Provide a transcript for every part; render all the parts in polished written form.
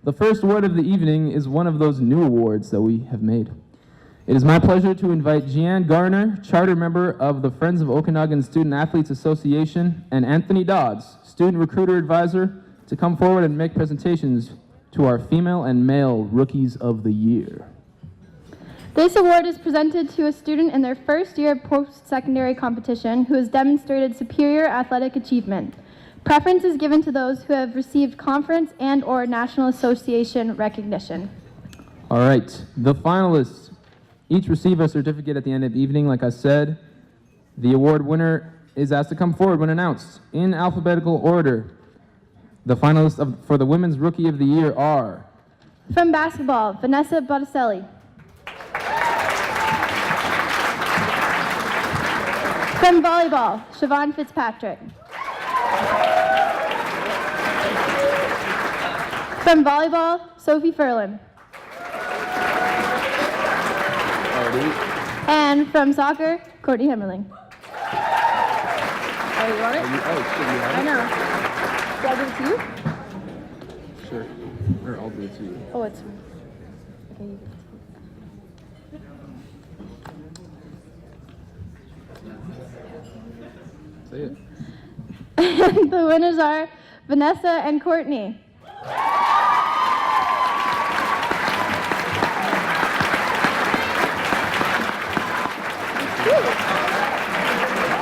The first award of the evening is one of those new awards that we have made. It is my pleasure to invite Jeanne Garner, charter member of the Friends of Okanagan Student Athletes Association, and Anthony Dodds, student recruiter advisor, to come forward and make presentations to our female and male Rookies of the Year. This award is presented to a student in their first year of post-secondary competition who has demonstrated superior athletic achievement. Preference is given to those who have received conference and/or National Association recognition. All right, the finalists each receive a certificate at the end of the evening. Like I said, the award winner is asked to come forward when announced. In alphabetical order, the finalists for the Women's Rookie of the Year are... From basketball, Vanessa Botticelli. From volleyball, Siobhan Fitzpatrick. From volleyball, Sophie Furlan. And from soccer, Courtney Hemmerling. Oh, you want it? I know. Do I give it to you? Sure. Or I'll do it to you. Oh, it's... Okay, you Say it. And the winners are Vanessa and Courtney.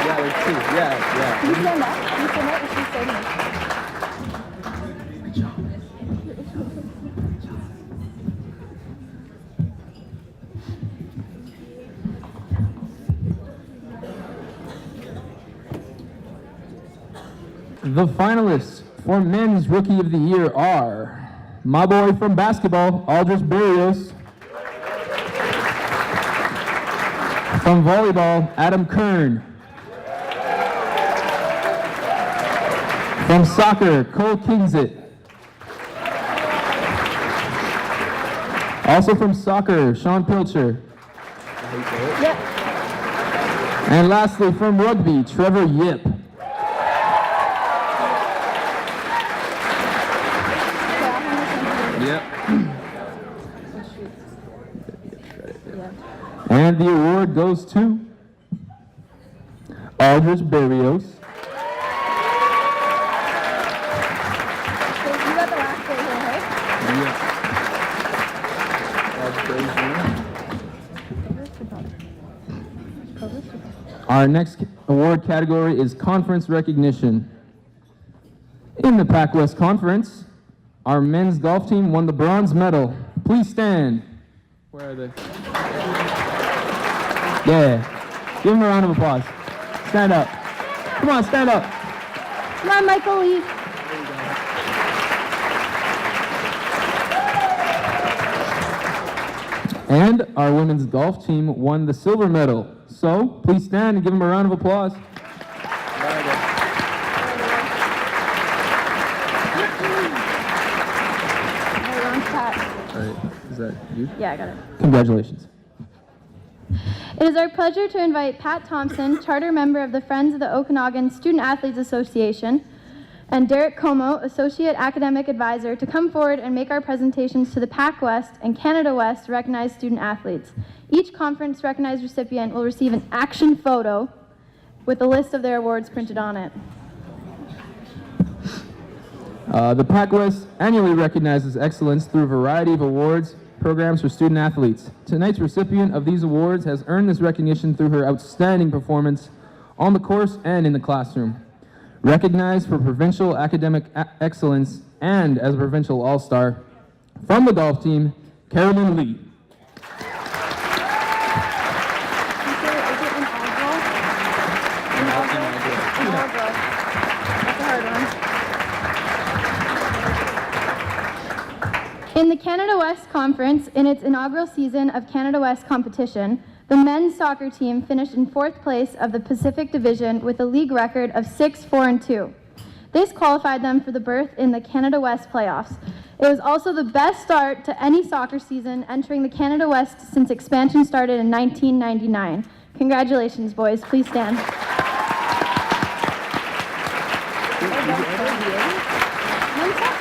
Yeah, there's two. Yeah. Can you stand up? Can you stand up? Or should you stay here? Good job. The finalists for Men's Rookie of the Year are my boy from basketball, Aldris Barrios. From volleyball, Adam Kern. From soccer, Cole Kingsit. Also from soccer, Sean Pilcher. Yep. And lastly, from rugby, Trevor Yip. Yep. And the award goes to Aldris Barrios. So you got the last day here, right? Our next award category is Conference Recognition. In the Pac West Conference, our men's golf team won the bronze medal. Please stand. Where are they? Yeah. Give them a round of applause. Stand up. Come on, stand up. Come on, Michael Lee. And our women's golf team won the silver medal. So, please stand and give them a round of applause. All right, is that you? Yeah, I got it. Congratulations. It is our pleasure to invite Pat Thompson, charter member of the Friends of the Okanagan Student Athletes Association, and Derek Como, associate academic advisor, to come forward and make our presentations to the Pac West and Canada West recognized student athletes. Each conference recognized recipient will receive an action photo with a list of their awards printed on it. The Pac West annually recognizes excellence through a variety of awards programs for student athletes. Tonight's recipient of these awards has earned this recognition through her outstanding performance on the course and in the classroom. Recognized for provincial academic excellence and as a provincial all-star, from the golf team, Carolyn Lee. In the Canada West Conference, in its inaugural season of Canada West competition, the men's soccer team finished in 4th place of the Pacific Division with a league record of 6-4-2. This qualified them for the berth in the Canada West playoffs. It was also the best start to any soccer season entering the Canada West since expansion started in 1999. Congratulations, boys. Please stand. Men's soccer.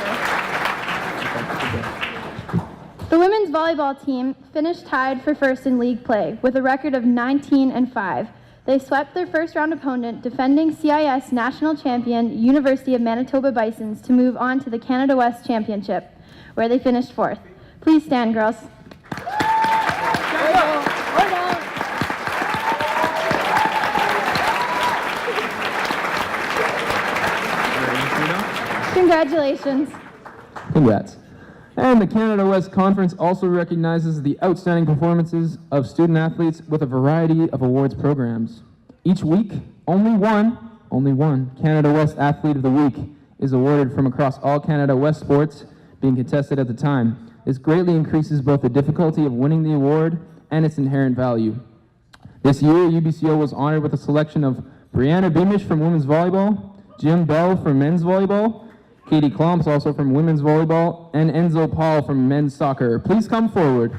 The women's volleyball team finished tied for first in league play with a record of 19-5. They swept their first round opponent, defending CIS national champion University of Manitoba Bisons, to move on to the Canada West Championship, where they finished 4th. Please stand, girls. Congratulations. Congrats. And the Canada West Conference also recognizes the outstanding performances of student athletes with a variety of awards programs. Each week, only one Canada West Athlete of the Week is awarded from across all Canada West sports being contested at the time. This greatly increases both the difficulty of winning the award and its inherent value. This year, UBCO was honored with a selection of Brianna Beamish from women's volleyball, Jim Bell from men's volleyball, Katie Klomps also from women's volleyball, and Enzo Paul from men's soccer. Please come forward.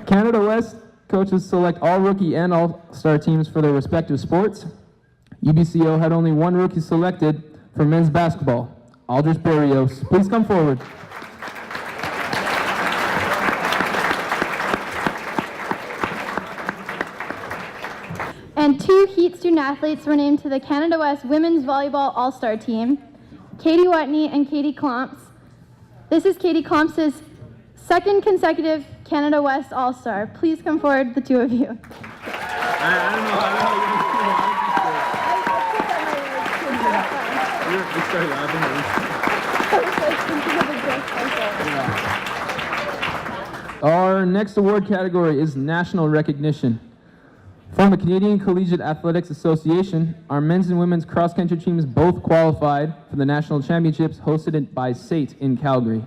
Canada West coaches select all rookie and all-star teams for their respective sports. UBCO had only one rookie selected for men's basketball, Aldrich Barrios. Please come forward. And 2 Heat student athletes were named to the Canada West Women's Volleyball All-Star Team, Katie Watney and Katie Klomps. This is Katie Klomps' second consecutive Canada West All-Star. Please come forward, the 2 of you. I don't know. You started laughing. Our next award category is National Recognition. From the Canadian Collegiate Athletics Association, our men's and women's cross-country teams both qualified for the national championships hosted by SAIT in Calgary.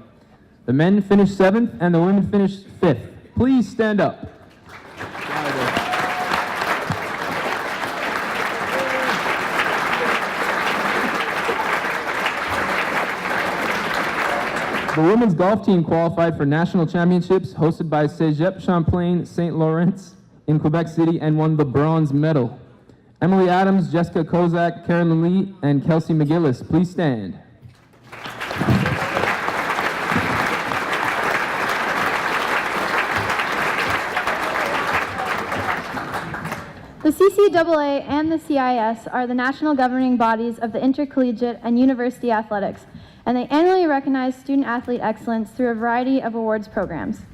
The men finished 7th and the women finished 5th. Please stand up. The women's golf team qualified for national championships hosted by Cégep Champlain St. Lawrence in Quebec City and won the bronze medal. Emily Adams, Jessica Kozak, Carolyn Lee, and Kelsey McGillis, please stand. The CCAA and the CIS are the national governing bodies of the intercollegiate and university athletics, and they annually recognize student-athlete excellence through a variety of awards programs.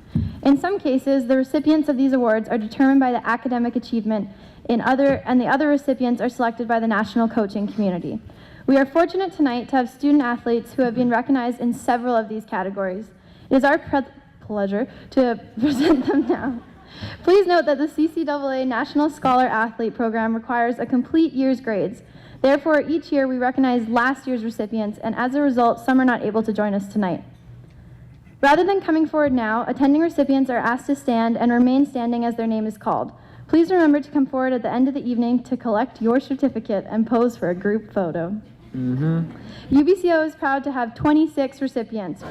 In some cases, the recipients of these awards are determined by the academic achievement and the other recipients are selected by the national coaching community. We are fortunate tonight to have student athletes who have been recognized in several of these categories. It is our pleasure to present them now. Please note that the CCAA National Scholar Athlete Program requires a complete year's grades. Therefore, each year we recognize last year's recipients, and as a result, some are not able to join us tonight. Rather than coming forward now, attending recipients are asked to stand and remain standing as their name is called. Please remember to come forward at the end of the evening to collect your certificate and pose for a group photo. UBCO is proud to have 26 recipients.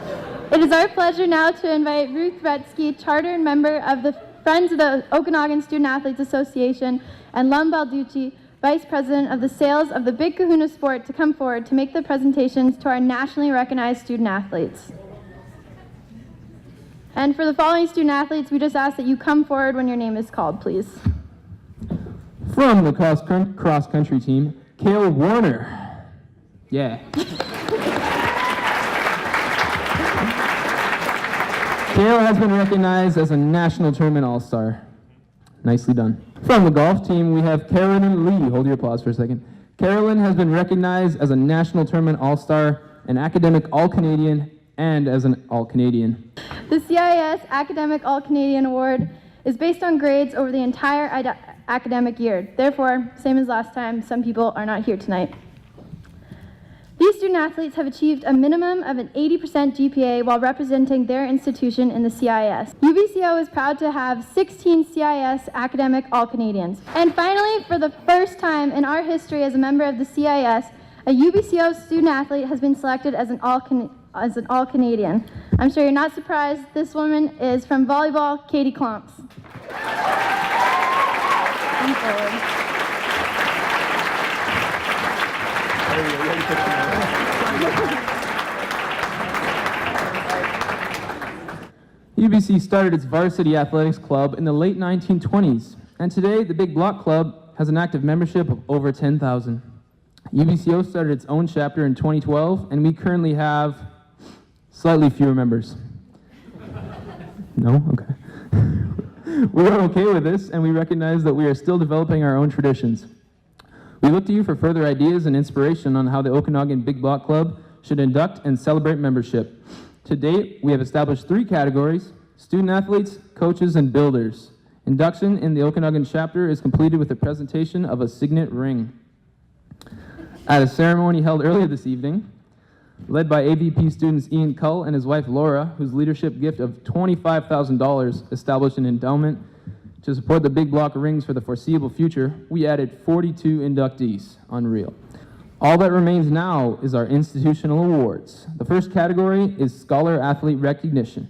It is our pleasure now to invite Ruth Retsky, charter and member of the Friends of the Okanagan Student Athletes Association, and Lum Balducci, Vice President of the Sales of the Big Kahuna Sport, to come forward to make the presentations to our nationally recognized student athletes. And for the following student athletes, we just ask that you come forward when your name is called, please. From the cross-country team, Kale Warner. Yeah. Kale has been recognized as a national tournament all-star. Nicely done. From the golf team, we have Carolyn Lee. Hold your applause for a second. Carolyn has been recognized as a national tournament all-star, an academic all-Canadian, and as an all-Canadian. The CIS Academic All-Canadian Award is based on grades over the entire academic year. Therefore, same as last time, some people are not here tonight. These student athletes have achieved a minimum of an 80% GPA while representing their institution in the CIS. UBCO is proud to have 16 CIS Academic All-Canadians. And finally, for the first time in our history as a member of the CIS, a UBCO student athlete has been selected as an all-Canadian. I'm sure you're not surprised. This woman is from volleyball, Katie Klomps. come forward. UBC started its varsity athletics club in the late 1920s, and today the Big Block Club has an active membership of over 10,000. UBCO started its own chapter in 2012, and we currently have slightly fewer members. No? Okay. We are okay with this, and we recognize that we are still developing our own traditions. We look to you for further ideas and inspiration on how the Okanagan Big Block Club should induct and celebrate membership. To date, we have established 3 categories: student athletes, coaches, and builders. Induction in the Okanagan chapter is completed with the presentation of a signet ring. At a ceremony held earlier this evening, led by AVP students Ian Cull and his wife Laura, whose leadership gift of $25,000 established an endowment to support the Big Block rings for the foreseeable future, we added 42 inductees. Unreal. All that remains now is our institutional awards. The first category is Scholar Athlete Recognition.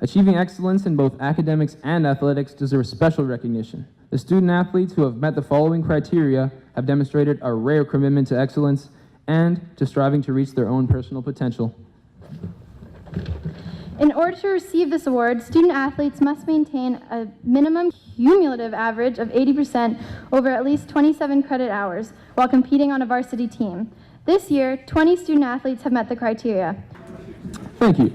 Achieving excellence in both academics and athletics deserve special recognition. The student athletes who have met the following criteria have demonstrated a rare commitment to excellence and to striving to reach their own personal potential. In order to receive this award, student athletes must maintain a minimum cumulative average of 80% over at least 27 credit hours while competing on a varsity team. This year, 20 student athletes have met the criteria. Thank you.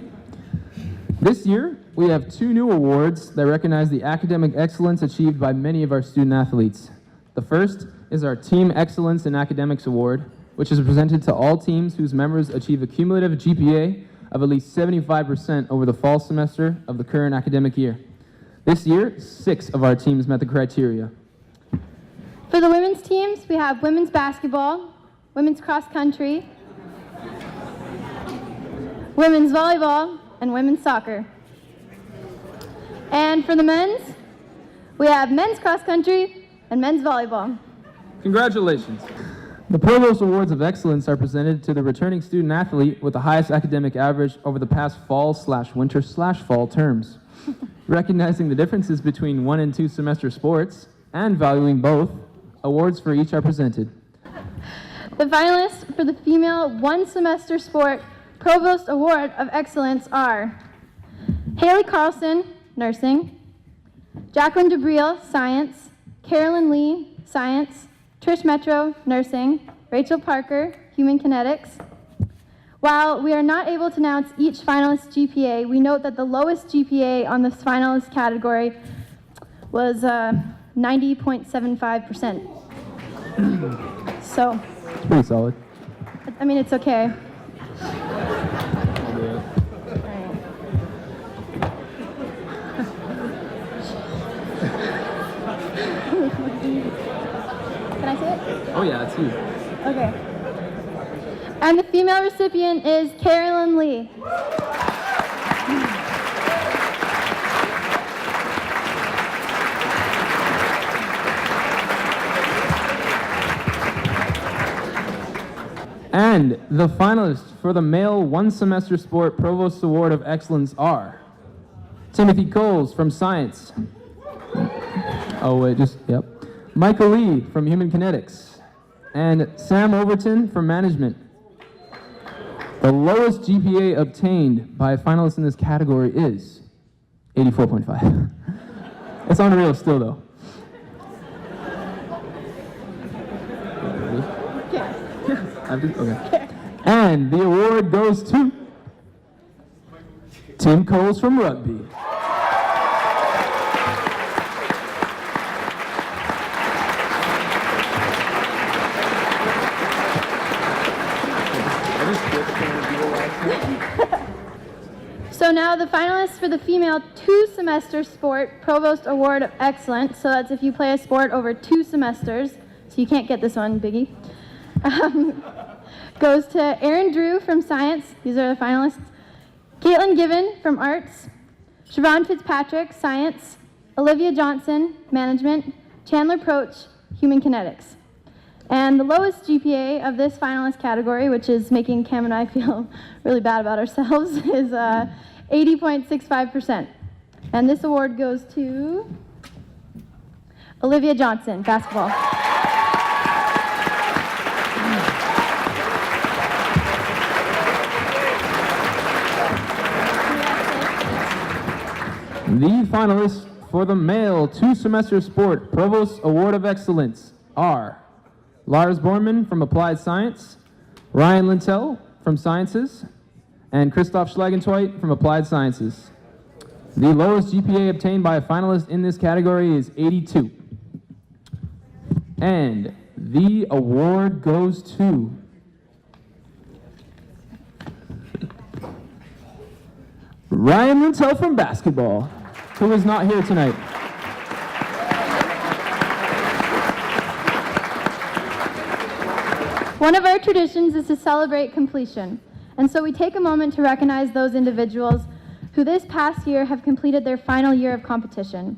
This year, we have 2 new awards that recognize the academic excellence achieved by many of our student athletes. The first is our Team Excellence in Academics Award, which is presented to all teams whose members achieve a cumulative GPA of at least 75% over the fall semester of the current academic year. This year, 6 of our teams met the criteria. For the women's teams, we have women's basketball, women's cross country, women's volleyball, and women's soccer. And for the men's, we have men's cross country and men's volleyball. Congratulations. The Provost Awards of Excellence are presented to the returning student athlete with the highest academic average over the past fall/winter/fall terms. Recognizing the differences between 1 and 2 semester sports and valuing both, awards for each are presented. The finalists for the female 1 semester sport Provost Award of Excellence are Haley Carlson, nursing, Jacqueline DeBriel, science, Carolyn Lee, science, Trish Metro, nursing, Rachel Parker, human kinetics. While we are not able to announce each finalist's GPA, we note that the lowest GPA on this finalist category was 90.75%. So, It's pretty solid. I mean, it's okay. I'll do it. Can I say it? Oh yeah, it's you. Okay. And the female recipient is Carolyn Lee. And the finalists for the male 1 semester sport Provost Award of Excellence are Timothy Coles from science. Oh wait, yep. Michael Lee from human kinetics. And Sam Overton from management. The lowest GPA obtained by a finalist in this category is 84.5. It's unreal still though. Okay. And the award goes to Tim Coles from rugby. So now the finalists for the female 2 semester sport Provost Award of Excellence, so that's if you play a sport over 2 semesters, so you can't get this one, Biggie, goes to Erin Drew from science, these are the finalists, Caitlin Given from arts, Siobhan Fitzpatrick, science, Olivia Johnson, management, Chandler Proch, human kinetics. And the lowest GPA of this finalist category, which is making Cam and I feel really bad about ourselves, is 80.65%. And this award goes to Olivia Johnson, basketball. The finalists for the male two-semester sport Provost Award of Excellence are Lars Borman from Applied Science, Ryan Lintel from Sciences, and Christoph Schlagentweut from Applied Sciences. The lowest GPA obtained by a finalist in this category is 82. And the award goes to Ryan Lintel from basketball, who is not here tonight. One of our traditions is to celebrate completion, and so we take a moment to recognize those individuals who this past year have completed their final year of competition,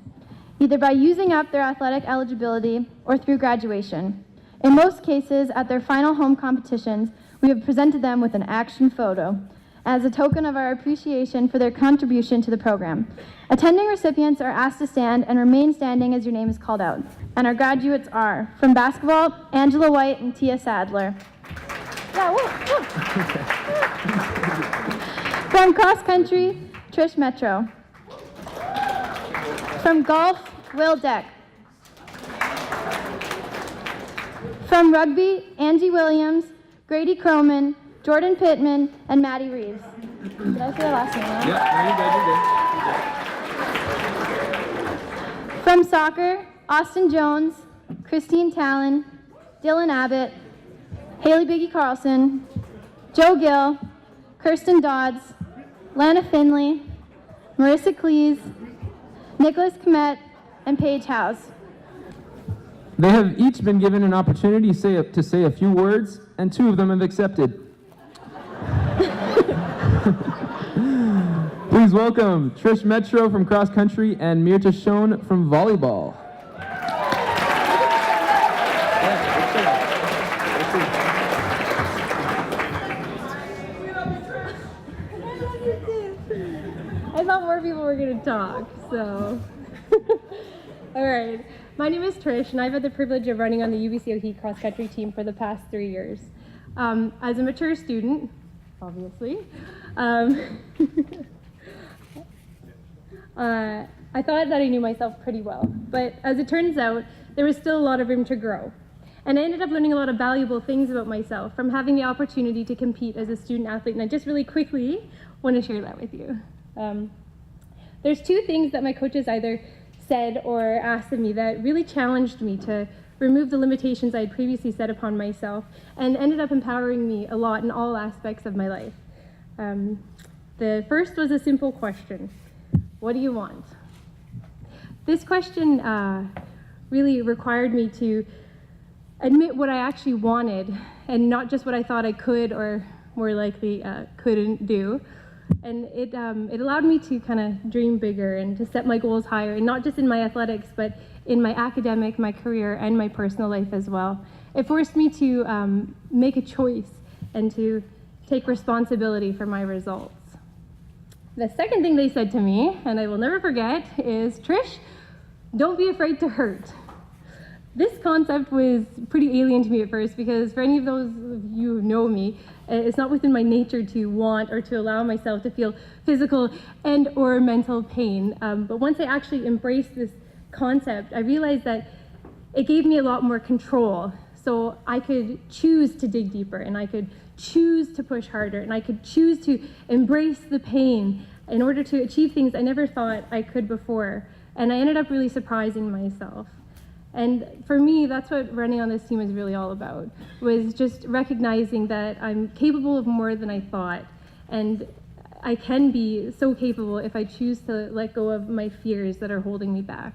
either by using up their athletic eligibility or through graduation. In most cases, at their final home competitions, we have presented them with an action photo as a token of our appreciation for their contribution to the program. Attending recipients are asked to stand and remain standing as your name is called out. And our graduates are, from basketball, Angela White and Tia Sadler. Yeah, woo, woo. From cross country, Trish Metro. From golf, Will Deck. From rugby, Angie Williams, Grady Croman, Jordan Pittman, and Maddie Reeves. Did I say the last name? Yeah, you're good. From soccer, Austin Jones, Christine Talon, Dylan Abbott, Haley Biggie Carlson, Joe Gill, Kirsten Dodds, Lana Finley, Marissa Cleese, Nicholas Komet, and Paige House. They have each been given an opportunity to say a few words, and two of them have accepted. Please welcome Trish Metro from cross country and Mirta Schoen from volleyball. I thought more people were going to talk, so. All right. My name is Trish, and I've had the privilege of running on the UBC Heat cross country team for the past 3 years. As a mature student, obviously, I thought that I knew myself pretty well, but as it turns out, there was still a lot of room to grow. And I ended up learning a lot of valuable things about myself from having the opportunity to compete as a student athlete, and I just really quickly want to share that with you. There's two things that my coaches either said or asked of me that really challenged me to remove the limitations I had previously set upon myself and ended up empowering me a lot in all aspects of my life. The first was a simple question: what do you want? This question really required me to admit what I actually wanted and not just what I thought I could or more likely couldn't do. And it allowed me to kind of dream bigger and to set my goals higher, and not just in my athletics, but in my academic, my career, and my personal life as well. It forced me to make a choice and to take responsibility for my results. The second thing they said to me, and I will never forget, is, Trish, don't be afraid to hurt. This concept was pretty alien to me at first because for any of those of you who know me, it's not within my nature to want or to allow myself to feel physical and or mental pain. But once I actually embraced this concept, I realized that it gave me a lot more control. So I could choose to dig deeper, and I could choose to push harder, and I could choose to embrace the pain in order to achieve things I never thought I could before. And I ended up really surprising myself. And for me, that's what running on this team is really all about, was just recognizing that I'm capable of more than I thought. And I can be so capable if I choose to let go of my fears that are holding me back.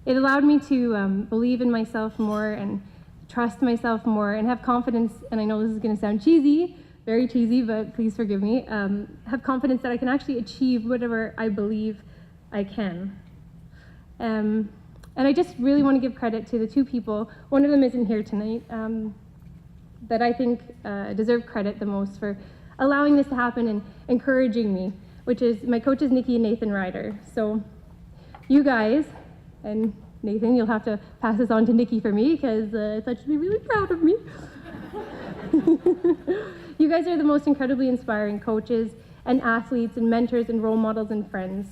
It allowed me to believe in myself more and trust myself more and have confidence, and I know this is going to sound cheesy, very cheesy, but please forgive me, have confidence that I can actually achieve whatever I believe I can. And I just really want to give credit to the two people, one of them isn't here tonight, that I think deserve credit the most for allowing this to happen and encouraging me, which is my coaches, Nikki and Nathan Ryder. So you guys, and Nathan, you'll have to pass this on to Nikki for me because I thought she'd be really proud of me. You guys are the most incredibly inspiring coaches and athletes and mentors and role models and friends.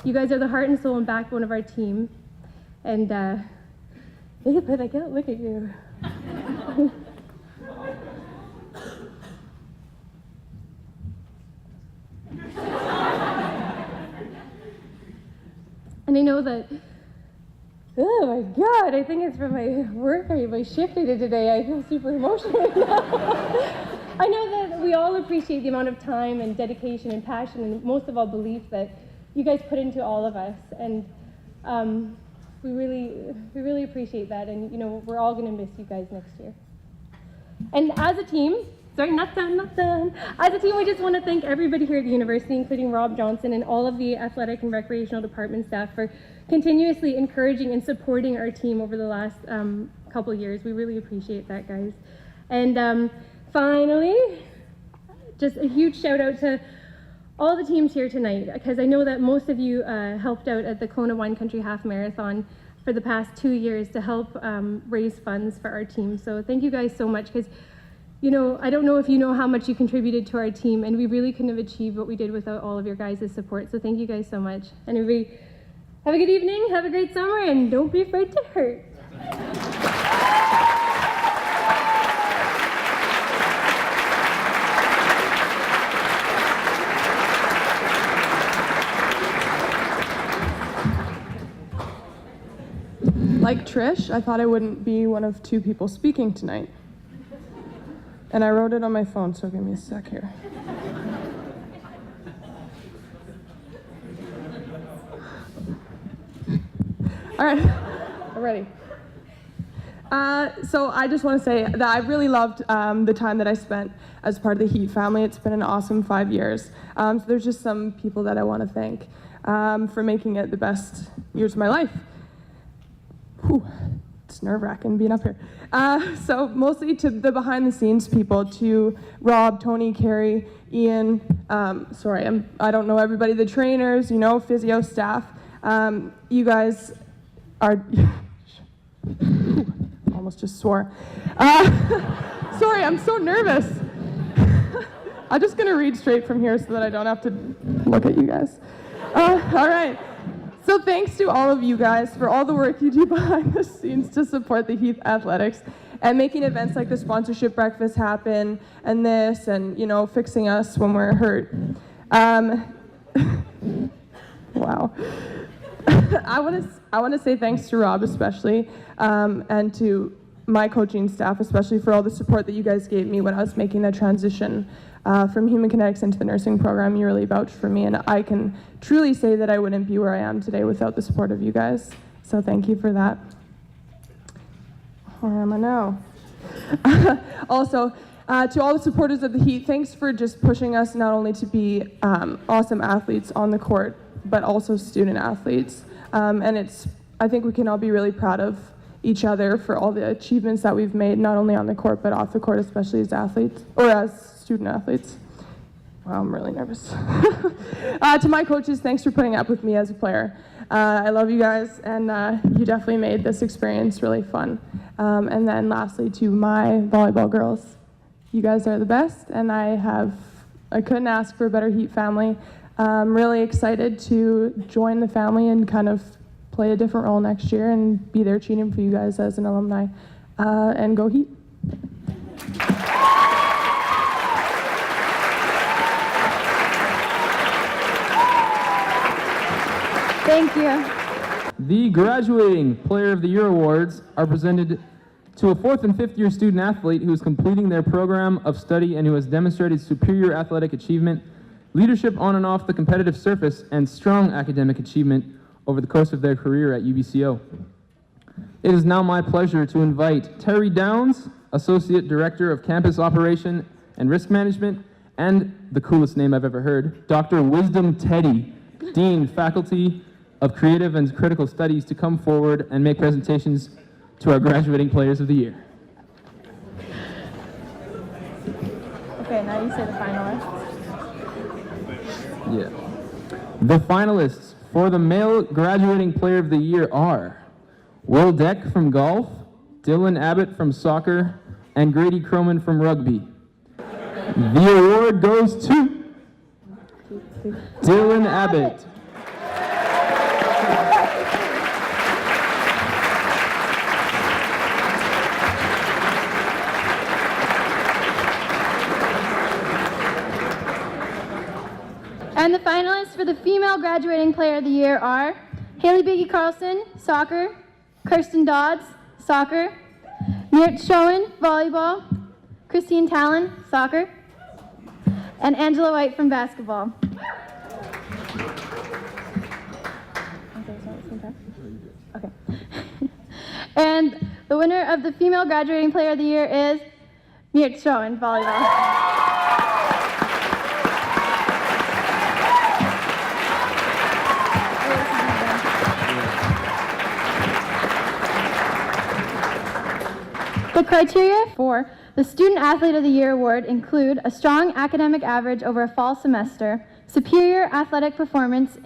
You guys are the heart and soul and backbone of our team. And but I can't look at you. And I know that, oh my God, I think it's from my work or my shift I did today. I feel super emotional right now. I know that we all appreciate the amount of time and dedication and passion and most of all belief that you guys put into all of us. And we really appreciate that. And you know, we're all gonna miss you guys next year. And as a team, sorry, not done. As a team, we just want to thank everybody here at the university, including Rob Johnson and all of the athletic and recreational department staff for continuously encouraging and supporting our team over the last couple years. We really appreciate that, guys. And finally, just a huge shout out to all the teams here tonight, because I know that most of you helped out at the Kelowna Wine Country Half Marathon for the past 2 years to help raise funds for our team. So thank you guys so much, because you know, I don't know if you know how much you contributed to our team, and we really couldn't have achieved what we did without all of your guys' support. So thank you guys so much. And everybody, have a good evening, have a great summer, and don't be afraid to hurt. Like Trish, I thought I wouldn't be one of 2 people speaking tonight. And I wrote it on my phone, so give me a sec here. All right, I'm ready. So I just want to say that I really loved the time that I spent as part of the Heat family. It's been an awesome 5 years. So there's just some people that I want to thank for making it the best years of my life. Whew. It's nerve-wracking being up here. So mostly to the behind-the-scenes people, to Rob, Tony, Carrie, Ian, I don't know everybody, the trainers, you know, physio staff. You guys are, almost just swore. Sorry, I'm so nervous. I'm just gonna read straight from here so that I don't have to look at you guys. All right. So thanks to all of you guys for all the work you do behind the scenes to support the Heath Athletics and making events like the sponsorship breakfast happen and this and, you know, fixing us when we're hurt. Wow. I want to say thanks to Rob especially and to my coaching staff, especially for all the support that you guys gave me when I was making that transition from human kinetics into the nursing program. You really vouched for me, and I can truly say that I wouldn't be where I am today without the support of you guys. So thank you for that. Where am I now? Also, to all the supporters of the Heat, thanks for just pushing us not only to be awesome athletes on the court, but also student athletes. And I think we can all be really proud of each other for all the achievements that we've made, not only on the court, but off the court, especially as athletes, or as student athletes. Wow, I'm really nervous. To my coaches, thanks for putting up with me as a player. I love you guys, and you definitely made this experience really fun. And then lastly, to my volleyball girls, you guys are the best, and I couldn't ask for a better Heat family. I'm really excited to join the family and kind of play a different role next year and be there cheering for you guys as an alumni. And go Heat. Thank you. The Graduating Player of the Year awards are presented to a 4th and 5th year student athlete who is completing their program of study and who has demonstrated superior athletic achievement, leadership on and off the competitive surface, and strong academic achievement over the course of their career at UBCO. It is now my pleasure to invite Terry Downs, Associate Director of Campus Operation and Risk Management, and the coolest name I've ever heard, Dr. Wisdom Teddy, Dean, Faculty of Creative and Critical Studies, to come forward and make presentations to our Graduating Players of the Year. Okay, now you say the finalists. Yeah. The finalists for the Male Graduating Player of the Year are Will Deck from golf, Dylan Abbott from soccer, and Grady Croman from rugby. The award goes to Dylan Abbott. And the finalists for the Female Graduating Player of the Year are Haley Biggie Carlson, soccer, Kirsten Dodds, soccer, Meert Schoen, volleyball, Christine Talon, soccer, and Angela White from basketball. Okay. And the winner of the Female Graduating Player of the Year is Meert Schoen, volleyball. The criteria for the Student Athlete of the Year award include a strong academic average over a fall semester, superior athletic performance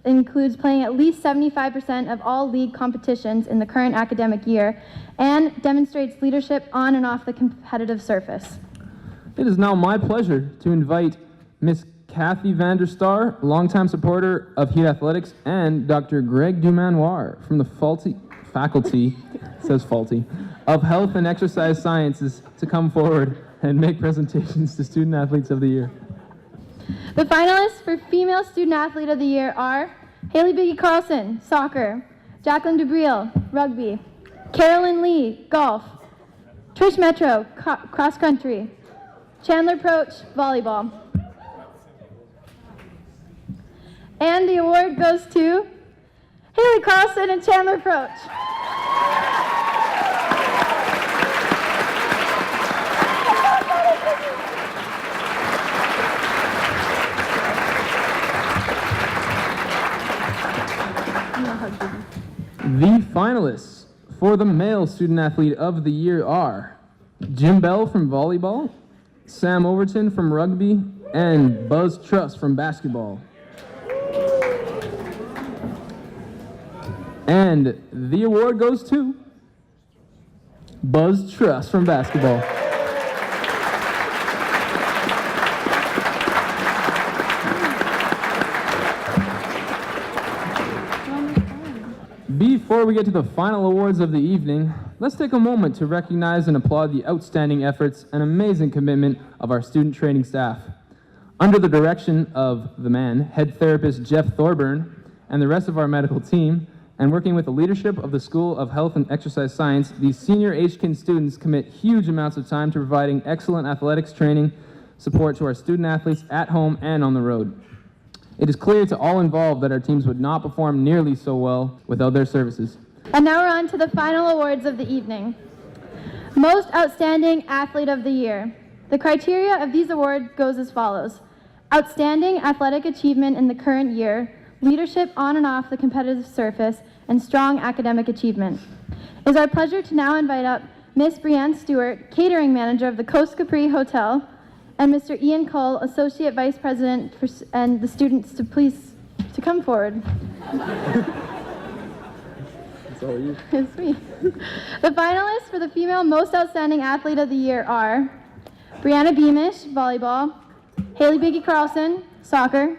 includes playing at least 75% of all league competitions in the current academic year, and demonstrates leadership on and off the competitive surface. It is now my pleasure to invite Miss Kathy Vanderstar, longtime supporter of Heat Athletics, and Dr. Greg Dumanoir from the faculty of Health and Exercise Sciences to come forward and make presentations to Student Athletes of the Year. The finalists for Female Student Athlete of the Year are Haley Biggie Carlson, soccer, Jacqueline Dubriel, rugby, Carolyn Lee, golf, Trish Metro, cross country, Chandler Proch, volleyball. And the award goes to Haley Carlson and Chandler Proch. The finalists for the Male Student Athlete of the Year are Jim Bell from volleyball, Sam Overton from rugby, and Buzz Truss from basketball. And the award goes to Buzz Truss from basketball. Before we get to the final awards of the evening, let's take a moment to recognize and applaud the outstanding efforts and amazing commitment of our student training staff. Under the direction of the man, head therapist Jeff Thorburn, and the rest of our medical team, and working with the leadership of the School of Health and Exercise Science, these senior HKIN students commit huge amounts of time to providing excellent athletics training support to our student athletes at home and on the road. It is clear to all involved that our teams would not perform nearly so well without their services. And now we're on to the final awards of the evening. Most Outstanding Athlete of the Year. The criteria of these awards goes as follows. Outstanding athletic achievement in the current year, leadership on and off the competitive surface, and strong academic achievement. It is our pleasure to now invite up Miss Brianne Stewart, catering manager of the Coast Capri Hotel, and Mr. Ian Cole, Associate Vice President, and the students to please to come forward. That's all you. It's me. The finalists for the Female Most Outstanding Athlete of the Year are Brianna Beamish, volleyball, Haley Biggie Carlson, soccer,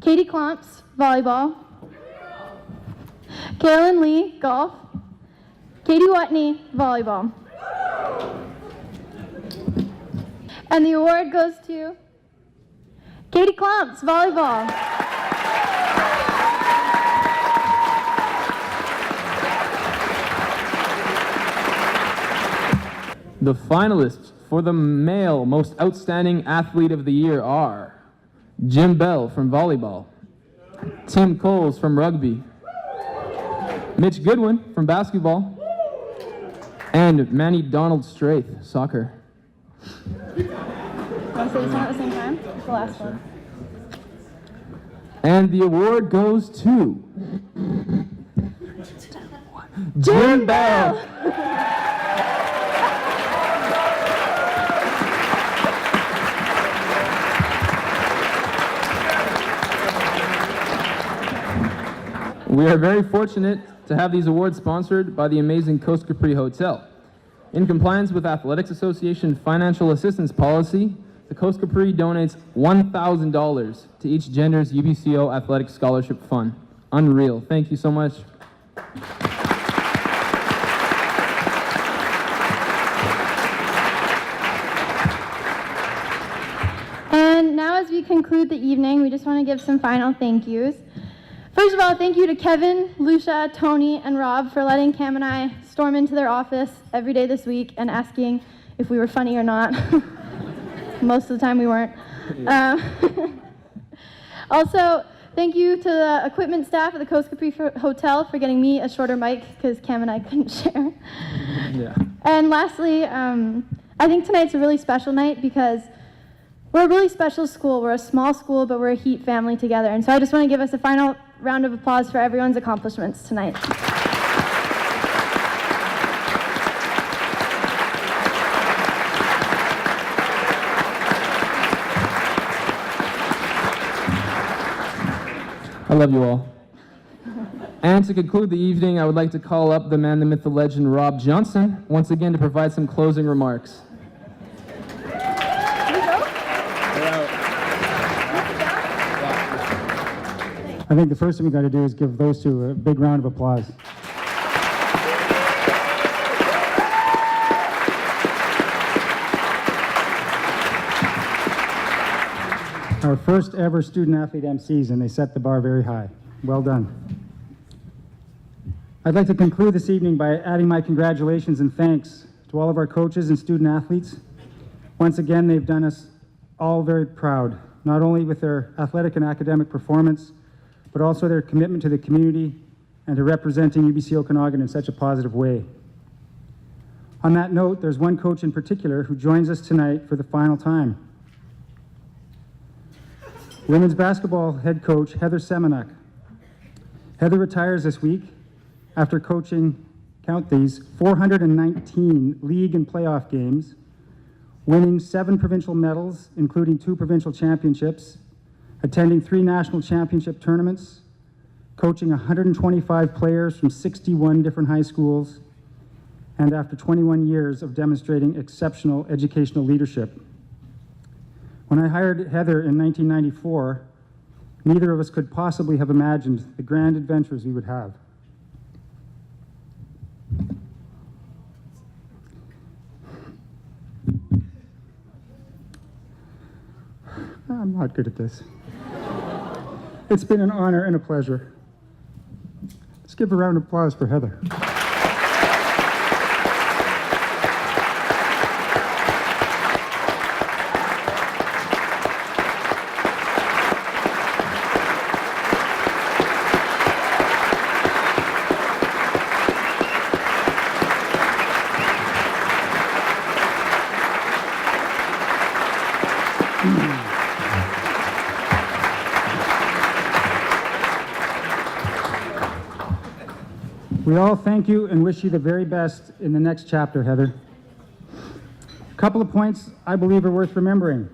Katie Klomps, volleyball, Carolyn Lee, golf, Katie Watney, volleyball. And the award goes to Katie Klomps, volleyball. The finalists for the Male Most Outstanding Athlete of the Year are Jim Bell from volleyball, Tim Coles from rugby, Mitch Goodwin from basketball, and Manny Donald Straith, soccer. Want to say this one at the same time? It's the last one. And the award goes to Jim Bell. We are very fortunate to have these awards sponsored by the amazing Coast Capri Hotel. In compliance with Athletics Association financial assistance policy, the Coast Capri donates $1,000 to each gender's UBCO Athletic Scholarship Fund. Unreal. Thank you so much. And now as we conclude the evening, we just want to give some final thank yous. First of all, thank you to Kevin, Lucia, Tony, and Rob for letting Cam and I storm into their office every day this week and asking if we were funny or not. Most of the time we weren't. Also, thank you to the equipment staff at the Coast Capri Hotel for getting me a shorter mic because Cam and I couldn't share. Yeah. And lastly, I think tonight's a really special night because we're a really special school. We're a small school, but we're a Heat family together. And so I just want to give us a final round of applause for everyone's accomplishments tonight. I love you all. And to conclude the evening, I would like to call up the man, the myth, the legend, Rob Johnson, once again to provide some closing remarks. I think the first thing we got to do is give those two a big round of applause. Our first ever student athlete MCs, and they set the bar very high. Well done. I'd like to conclude this evening by adding my congratulations and thanks to all of our coaches and student athletes. Once again, they've done us all very proud, not only with their athletic and academic performance, but also their commitment to the community and to representing UBC Okanagan in such a positive way. On that note, there's one coach in particular who joins us tonight for the final time. Women's basketball head coach Heather Semenuk. Heather retires this week after coaching, count these, 419 league and playoff games, winning 7 provincial medals, including 2 provincial championships, attending 3 national championship tournaments, coaching 125 players from 61 different high schools, and after 21 years of demonstrating exceptional educational leadership. When I hired Heather in 1994, neither of us could possibly have imagined the grand adventures we would have. I'm not good at this. It's been an honor and a pleasure. Let's give a round of applause for Heather. We all thank you and wish you the very best in the next chapter, Heather. A couple of points I believe are worth remembering.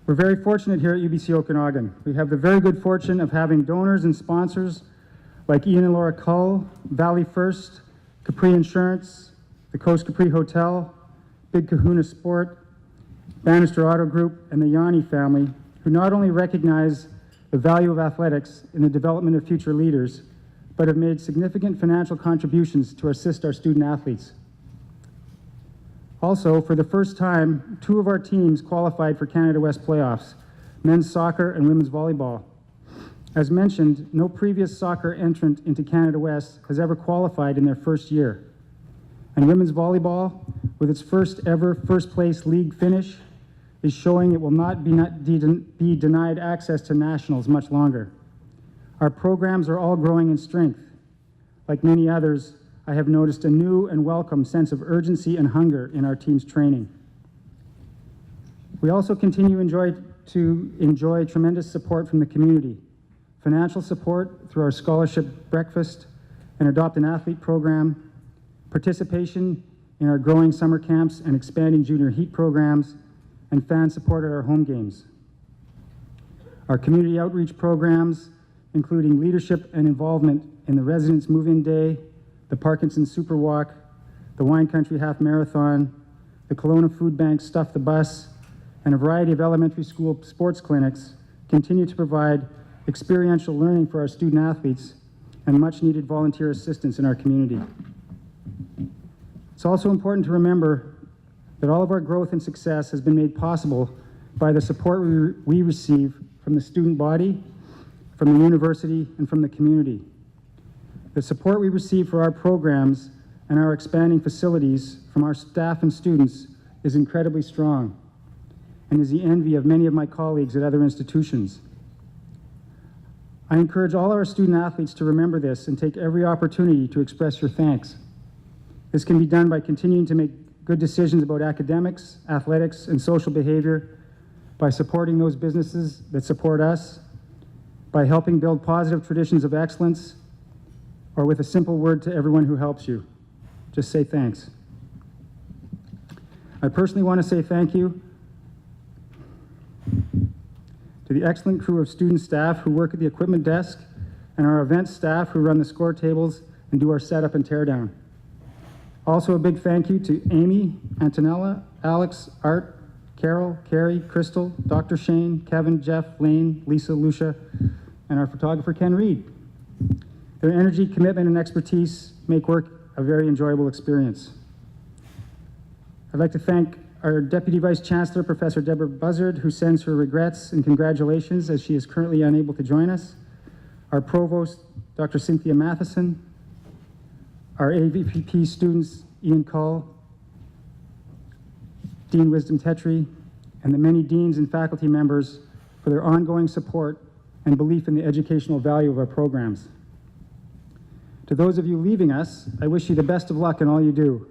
We're very fortunate here at UBC Okanagan. We have the very good fortune of having donors and sponsors like Ian and Laura Cull, Valley First, Capri Insurance, the Coast Capri Hotel, Big Kahuna Sport, Bannister Auto Group, and the Yanni family, who not only recognize the value of athletics in the development of future leaders, but have made significant financial contributions to assist our student athletes. Also, for the first time, 2 of our teams qualified for Canada West playoffs, men's soccer and women's volleyball. As mentioned, no previous soccer entrant into Canada West has ever qualified in their first year. And women's volleyball, with its first ever first place league finish, is showing it will not be denied access to nationals much longer. Our programs are all growing in strength. Like many others, I have noticed a new and welcome sense of urgency and hunger in our team's training. We also continue to enjoy tremendous support from the community. Financial support through our scholarship breakfast and Adopt an Athlete program, participation in our growing summer camps and expanding junior heat programs, and fan support at our home games. Our community outreach programs including leadership and involvement in the Residents Move-In Day, the Parkinson Super Walk, the Wine Country Half Marathon, the Kelowna Food Bank Stuff the Bus, and a variety of elementary school sports clinics, continue to provide experiential learning for our student athletes and much needed volunteer assistance in our community. It's also important to remember that all of our growth and success has been made possible by the support we receive from the student body, from the university, and from the community. The support we receive for our programs and our expanding facilities from our staff and students is incredibly strong and is the envy of many of my colleagues at other institutions. I encourage all our student athletes to remember this and take every opportunity to express your thanks. This can be done by continuing to make good decisions about academics, athletics, and social behavior, by supporting those businesses that support us, by helping build positive traditions of excellence, or with a simple word to everyone who helps you. Just say thanks. I personally want to say thank you to the excellent crew of student staff who work at the equipment desk and our event staff who run the score tables and do our setup and teardown. Also a big thank you to Amy, Antonella, Alex, Art, Carol, Carrie, Crystal, Dr. Shane, Kevin, Jeff, Lane, Lisa, Lucia, and our photographer Ken Reed. Their energy, commitment, and expertise make work a very enjoyable experience. I'd like to thank our Deputy Vice Chancellor, Professor Deborah Buzzard, who sends her regrets and congratulations as she is currently unable to join us, our Provost, Dr. Cynthia Matheson, our AVP students, Ian Cull, Dean Wisdom Tetri, and the many deans and faculty members for their ongoing support and belief in the educational value of our programs. To those of you leaving us, I wish you the best of luck in all you do.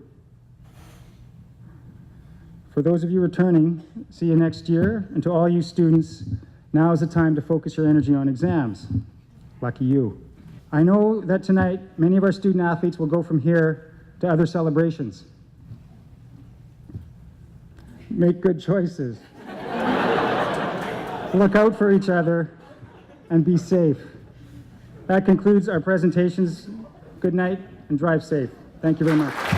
For those of you returning, see you next year. And to all you students, now is the time to focus your energy on exams. Lucky you. I know that tonight, many of our student athletes will go from here to other celebrations. Make good choices. Look out for each other and be safe. That concludes our presentations. Good night and drive safe. Thank you very much.